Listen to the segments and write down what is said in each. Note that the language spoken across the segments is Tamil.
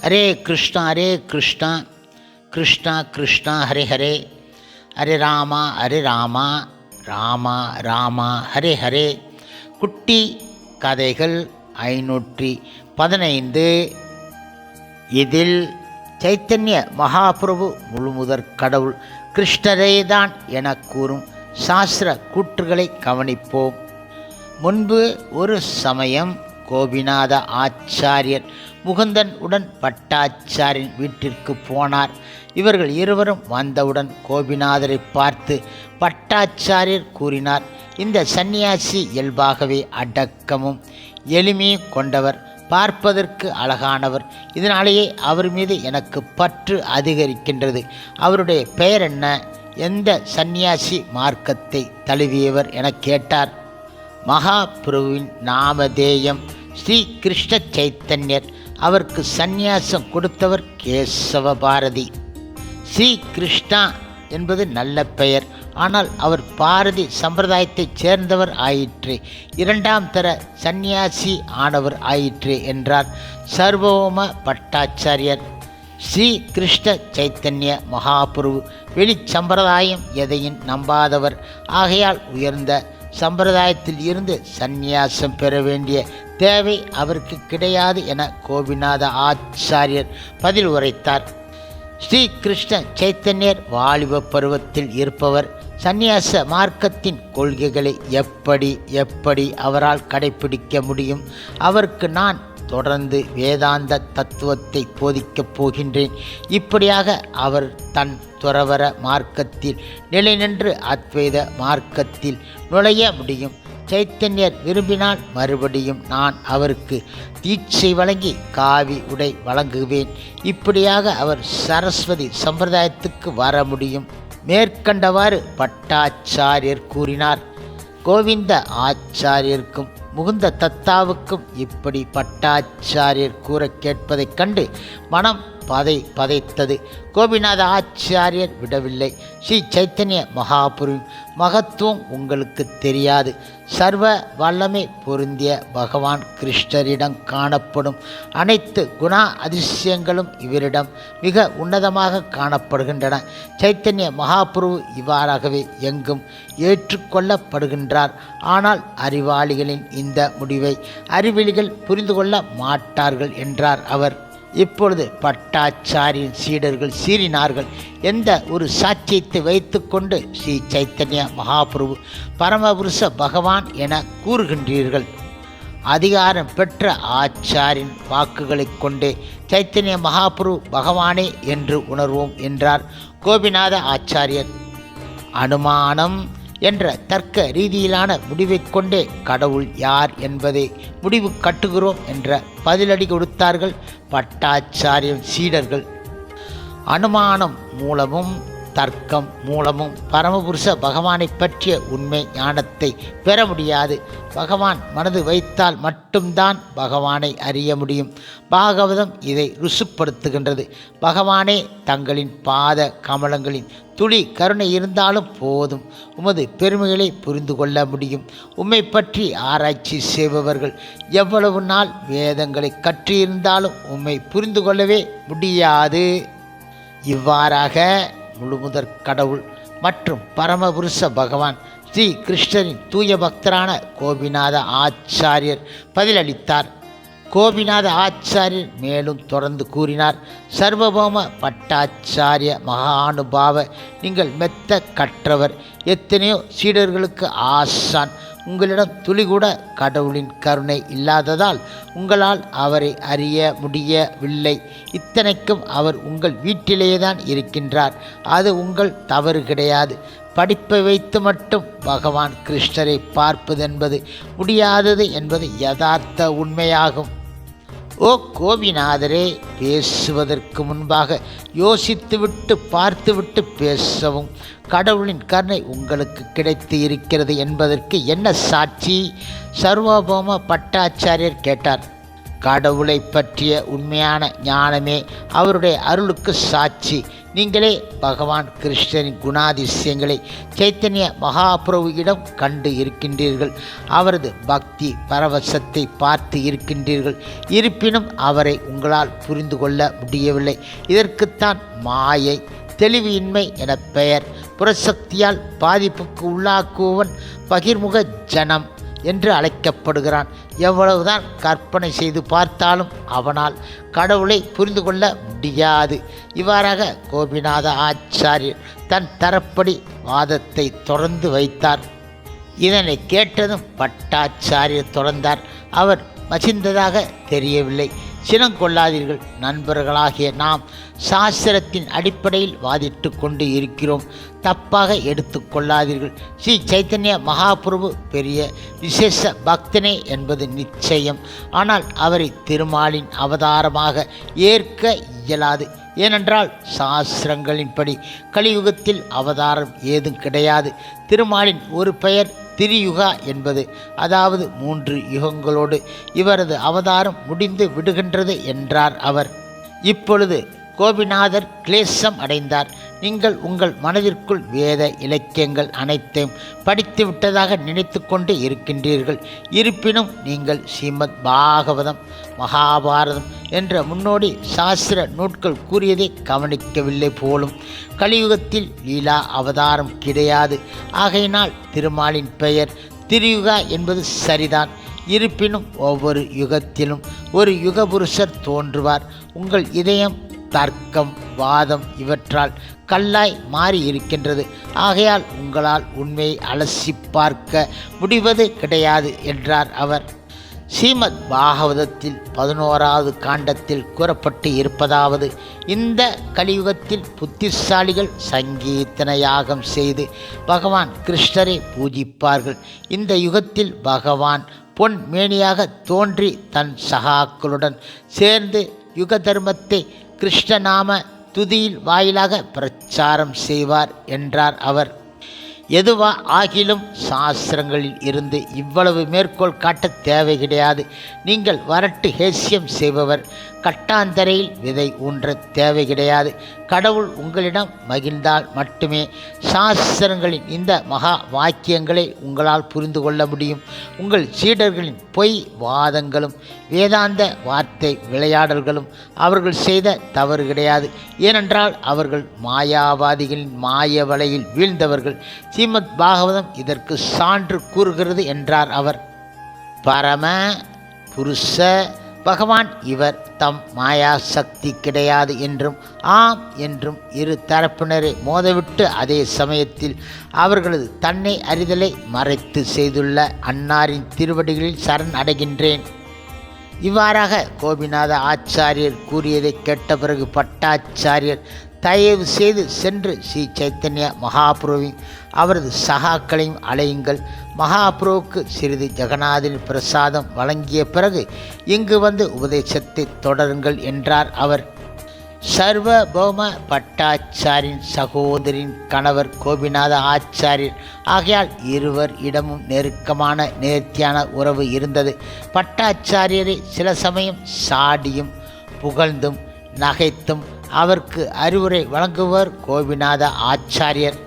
ஹரே கிருஷ்ணா கிருஷ்ணா கிருஷ்ணா ஹரே ஹரே, ஹரே ராமா ராமா ராமா ஹரே ஹரே. குட்டி கதைகள் 515. இதில் சைத்தன்ய மகாபிரபு முழுமுதற் கடவுள் கிருஷ்ணரே தான் என கூறும் சாஸ்திர கூற்றுகளை கவனிப்போம். முன்பு ஒரு சமயம் கோபிநாத ஆச்சாரியர் முகுந்தன் உடன் பட்டாச்சாரின் வீட்டிற்கு போனார். இவர்கள் இருவரும் வந்தவுடன் கோபிநாதரை பார்த்து பட்டாச்சாரியர் கூறினார், இந்த சந்நியாசி இயல்பாகவே அடக்கமும் எளிமையும் கொண்டவர், பார்ப்பதற்கு அழகானவர். இதனாலேயே அவர் மீது எனக்கு பற்று அதிகரிக்கின்றது. அவருடைய பெயர் என்ன? எந்த சந்நியாசி மார்க்கத்தை தழுவியவர் என கேட்டார். மகாபிரபுவின் நாமதேயம் ஸ்ரீ கிருஷ்ண சைத்தன்யர். அவருக்கு சந்நியாசம் கொடுத்தவர் கேசவ பாரதி. ஸ்ரீ கிருஷ்ணா என்பது நல்ல பெயர். ஆனால் அவர் பாரதி சம்பிரதாயத்தைச் சேர்ந்தவர் ஆயிற்றே, 2ஆம் தர சந்நியாசி ஆனவர் ஆயிற்றே என்றார் சர்வோம பட்டாச்சாரியர். ஸ்ரீ கிருஷ்ண சைத்தன்ய மகாபிரபு வெளி சம்பிரதாயம் எதையும் நம்பாதவர். ஆகையால் உயர்ந்த சம்பிரதாயத்தில் இருந்து சந்நியாசம் பெற வேண்டிய தேவை அவருக்கு கிடையாது என கோபிநாத ஆச்சாரியர் பதில் உரைத்தார். ஸ்ரீ கிருஷ்ண சைத்தன்யர் வாலிப பருவத்தில் இருப்பவர். சந்நியாச மார்க்கத்தின் கொள்கைகளை எப்படி அவரால் கடைபிடிக்க முடியும்? அவருக்கு நான் தொடர்ந்து வேதாந்த தத்துவத்தை போதிக்கப் போகின்றேன். இப்படியாக அவர் தன் துறவர மார்க்கத்தில் நிலை நின்று அத்வைத மார்க்கத்தில் நுழைய முடியும். சைத்தன்யர் விரும்பினால் மறுபடியும் நான் அவருக்கு தீட்சை வழங்கி காவி உடை வழங்குவேன். இப்படியாக அவர் சரஸ்வதி சம்பிரதாயத்துக்கு வர முடியும். மேற்கண்டவாறு பட்டாச்சாரியர் கூறினார். கோவிந்த ஆச்சாரியருக்கும் முகுந்த தத்தாவுக்கும் இப்படி பட்டாச்சாரியர் கூற கேட்பதைக் கண்டு மனம் பதைத்தது. கோபிநாத ஆச்சாரியர் விடவில்லை. ஸ்ரீ சைத்தன்ய மகாபுருவின் மகத்துவம் உங்களுக்கு தெரியாது. சர்வ வல்லமை பொருந்திய பகவான் கிருஷ்ணரிடம் காணப்படும் அனைத்து குண அதிசயங்களும் இவரிடம் மிக உன்னதமாக காணப்படுகின்றன. சைத்தன்ய மகாபிரபு இவ்வாறாகவே எங்கும் ஏற்றுக்கொள்ளப்படுகின்றார். ஆனால் அறிவாளிகளின் இந்த முடிவை அறிவிலிகள் புரிந்து கொள்ள மாட்டார்கள் என்றார் அவர். இப்பொழுது பட்டாச்சாரியின் சீடர்கள் சீறினார்கள். எந்த ஒரு சாட்சியத்தை வைத்துக்கொண்டு ஸ்ரீ சைத்தன்ய மகாபிரபு பரமபுருஷ பகவான் என கூறுகின்றீர்கள்? அதிகாரம் பெற்ற ஆச்சாரின் வாக்குகளை கொண்டே சைத்தன்ய மகாபிரபு பகவானே என்று உணர்வோம் என்றார் கோபிநாத ஆச்சாரியர். அனுமானம் என்ற தர்க்க ரீதியிலான முடிவை கொண்டே கடவுள் யார் என்பதை முடிவு கட்டுகிறோம் என்ற பதிலடி கொடுத்தார்கள் பட்டாச்சாரியன் சீடர்கள். அனுமானம் மூலமும் தர்க்கம் மூலமும் பரமபுருஷ பகவானை பற்றிய உண்மை ஞானத்தை பெற முடியாது. பகவான் மனது வைத்தால் மட்டும்தான் பகவானை அறிய முடியும். பாகவதம் இதை ருசுப்படுத்துகின்றது. பகவானே தங்களின் பாத கமலங்களின் துளி கருணை இருந்தாலும் போதும், உமது பெருமைகளை புரிந்து கொள்ள முடியும். உம்மை பற்றி ஆராய்ச்சி செய்பவர்கள் எவ்வளவு நாள் வேதங்களை கற்றிருந்தாலும் உம்மை புரிந்து கொள்ளவே முடியாது. இவ்வாறாக முழுமுதற் கடவுள் மற்றும் பரமபுருஷ பகவான் ஸ்ரீ கிருஷ்ணரின் தூய பக்தரான கோபிநாத ஆச்சாரியர் பதிலளித்தார். கோபிநாத ஆச்சாரியர் மேலும் தொடர்ந்து கூறினார். சர்வபௌம பட்டாச்சாரிய மகானுபாவ, நீங்கள் மெத்த கற்றவர், எத்தனையோ சீடர்களுக்கு ஆசான். உங்களிடம் துளிகூட கடவுளின் கருணை இல்லாததால் உங்களால் அவரை அறிய முடியவில்லை. இத்தனைக்கும் அவர் உங்கள் வீட்டிலேயே தான் இருக்கின்றார். அது உங்கள் தவறு கிடையாது. படிப்பை வைத்து மட்டும் பகவான் கிருஷ்ணரை பார்ப்பது என்பது முடியாதது என்பது யதார்த்த உண்மையாகும். ஓ கோபிநாதரே, பேசுவதற்கு முன்பாக யோசித்துவிட்டு பார்த்துவிட்டு பேசவும். கடவுளின் கருணை உங்களுக்கு கிடைத்து இருக்கிறது என்பதற்கு என்ன சாட்சி? சர்வபௌம பட்டாச்சாரியர் கேட்டார். கடவுளை பற்றிய உண்மையான ஞானமே அவருடைய அருளுக்கு சாட்சி. நீங்களே பகவான் கிருஷ்ணரின் குணாதிசயங்களை சைத்தன்ய மகாபிரபுவிடம் கண்டு இருக்கின்றீர்கள். அவரது பக்தி பரவசத்தை பார்த்து இருக்கின்றீர்கள். இருப்பினும் அவரை உங்களால் புரிந்து கொள்ள முடியவில்லை. இதற்குத்தான் மாயை, தெளிவின்மை என பெயர். புறசக்தியால் பாதிப்புக்கு உள்ளாக்குவன் பகிர்முக ஜனம் என்று அழைக்கப்படுகிறான். எவ்வளவுதான் கற்பனை செய்து பார்த்தாலும் அவனால் கடவுளை புரிந்து கொள்ள முடியாது. இவ்வாறாக கோபிநாத ஆச்சாரியர் தன் தரப்படி வாதத்தை தொடர்ந்து வைத்தார். இதனை கேட்டதும் பட்டாச்சாரியர் தொடர்ந்தார். அவர் மசிந்ததாக தெரியவில்லை. சினங்கொள்ளாதீர்கள். நண்பர்களாகிய நாம் சாஸ்திரத்தின் அடிப்படையில் வாதிட்டு கொண்டு இருக்கிறோம். தப்பாக எடுத்து கொள்ளாதீர்கள். ஸ்ரீ சைத்தன்ய மகாபிரபு பெரிய விசேஷ பக்தனே என்பது நிச்சயம். ஆனால் அவரை திருமாலின் அவதாரமாக ஏற்க இயலாது. ஏனென்றால் சாஸ்திரங்களின்படி கலியுகத்தில் அவதாரம் ஏதும் கிடையாது. திருமாலின் ஒரு பெயர் திரியுகா என்பது, அதாவது 3 யுகங்களோடு இவரது அவதாரம் முடிந்து விடுகின்றது என்றார் அவர். இப்பொழுது கோபிநாதர் கிளேசம் அடைந்தார். நீங்கள் உங்கள் மனதிற்குள் வேத இலக்கியங்கள் அனைத்தையும் படித்து விட்டதாக நினைத்து கொண்டு இருக்கின்றீர்கள். இருப்பினும் நீங்கள் ஸ்ரீமத் பாகவதம், மகாபாரதம் என்ற முன்னோடி சாஸ்திர நூட்கள் கூறியதை கவனிக்கவில்லை போலும். கலியுகத்தில் லீலா அவதாரம் கிடையாது. ஆகையினால் திருமாலின் பெயர் திரியுகா என்பது சரிதான். இருப்பினும் ஒவ்வொரு யுகத்திலும் ஒரு யுகபுருஷர் தோன்றுவார். உங்கள் இதயம் தர்க்கம், வாதம் இவற்றால் கல்லாய் மாறி இருக்கின்றது. ஆகையால் உங்களால் உண்மையை அலசி பார்க்க முடிவது கிடையாது என்றார் அவர். ஸ்ரீமத் பாகவதத்தில் 11வது காண்டத்தில் கூறப்பட்டு இருப்பதாவது, இந்த கலியுகத்தில் புத்திசாலிகள் சங்கீர்த்தன யாகம் செய்து பகவான் கிருஷ்ணரை பூஜிப்பார்கள். இந்த யுகத்தில் பகவான் பொன் மேனியாக தோன்றி தன் சகாக்களுடன் சேர்ந்து யுக தர்மத்தை கிருஷ்ணநாம துதியில் வாயிலாக பிரச்சாரம் செய்வார் என்றார் அவர். எதுவா ஆகிலும் சாஸ்திரங்களில் இருந்து இவ்வளவு மேற்கோள் காட்ட தேவை கிடையாது. நீங்கள் வரட்டு ஹேசியம் செய்பவர். கட்டாந்தரையில் விதை ஊன்ற தேவை கிடையாது. கடவுள் உங்களிடம் மகிழ்ந்தால் மட்டுமே சாஸ்திரங்களின் இந்த மகா வாக்கியங்களை உங்களால் புரிந்து கொள்ள முடியும். உங்கள் சீடர்களின் பொய் வாதங்களும் வேதாந்த வார்த்தை விளையாடல்களும் அவர்கள் செய்த தவறு கிடையாது. ஏனென்றால் அவர்கள் மாயாவாதிகளின் மாய வலையில் வீழ்ந்தவர்கள். ஸ்ரீமத் பாகவதம் இதற்கு சான்று கூறுகிறது என்றார் அவர். பரம புருஷ பகவான் இவர் தம் மாயா சக்தி கிடையாது என்றும் ஆம் என்றும் இரு தரப்பினரை மோதவிட்டு அதே சமயத்தில் அவர்களது தன்னை அறிதலை மறைத்து செய்துள்ள அன்னாரின் திருவடிகளில் சரண் அடைகின்றேன். இவ்வாறாக கோபிநாத ஆச்சாரியர் கூறியதை கேட்ட பிறகு பட்டாச்சாரியர் தயவு செய்து சென்று ஸ்ரீ சைத்தன்ய மகாபிரபுவின் அவரது சகாக்களையும் அழையுங்கள். மகாபிரபுவுக்கு சிறிது ஜெகநாதரின் பிரசாதம் வழங்கிய பிறகு இங்கு வந்து உபதேசத்தை தொடருங்கள் என்றார் அவர். சர்வபௌம பட்டாச்சாரின் சகோதரின் கணவர் கோபிநாத ஆச்சாரியர். ஆகையால் இருவர் இடமும் நெருக்கமான நேர்த்தியான உறவு இருந்தது. பட்டாச்சாரியரை சில சமயம் சாடியும் புகழ்ந்தும் நகைத்தும் அவருக்கு அறிவுரை வழங்குவர் கோபிநாத ஆச்சாரியர்.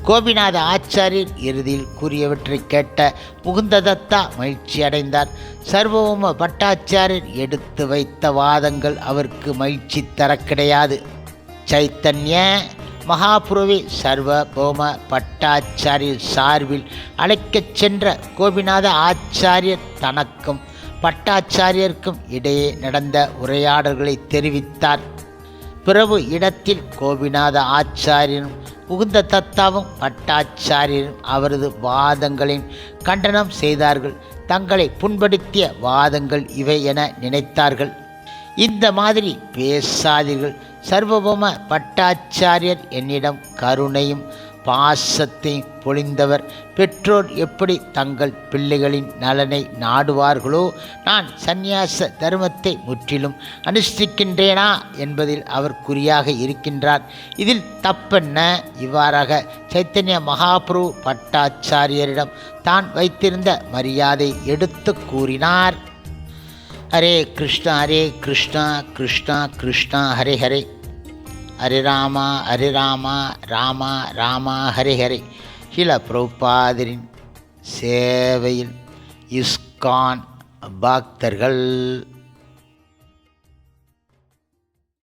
கோபிநாத ஆச்சாரியர் இறுதியில் கூறியவற்றை கேட்ட முகுந்ததத்தா மகிழ்ச்சி அடைந்தார். சர்வபௌம பட்டாச்சாரியர் எடுத்து வைத்த வாதங்கள் அவருக்கு மகிழ்ச்சி தர கிடையாது. சைத்தன்ய மகாபிரபுவை சர்வபௌம பட்டாச்சாரியர் சார்பில் அழைக்கச் சென்ற கோபிநாத ஆச்சாரியர் தனக்கும் பட்டாச்சாரியருக்கும் இடையே நடந்த உரையாடல்களை தெரிவித்தார். பிரபு இடத்தில் கோபிநாத ஆச்சாரியரும் புகுந்த தத்தாவும் பட்டாச்சாரியரும் அவரது வாதங்களின் கண்டனம் செய்தார்கள். தங்களை புண்படுத்திய வாதங்கள் இவை என நினைத்தார்கள். இந்த மாதிரி பேசாதீர்கள். சர்வபௌம பட்டாச்சாரியர் என்னிடம் கருணையும் பாசத்தையும் பொழிந்தவர். பெற்றோர் எப்படி தங்கள் பிள்ளைகளின் நலனை நாடுவார்களோ, நான் சந்நியாச தர்மத்தை முற்றிலும் அனுஷ்டிக்கின்றேனா என்பதில் அவர் குறியாக இருக்கின்றார். இதில் தப்பென்ன? இவ்வாறாக சைத்தன்ய மகாபிரபு பட்டாச்சாரியரிடம் தான் வைத்திருந்த மரியாதை எடுத்து கூறினார். ஹரே கிருஷ்ணா ஹரே கிருஷ்ணா கிருஷ்ணா கிருஷ்ணா ஹரே ஹரே, ஹரே ராமா ஹரே ராமா ராமா ராமா ஹரே ஹரே. ஷீல பிரபுபாதரின் சேவையில் இஸ்கான் பக்தர்கள்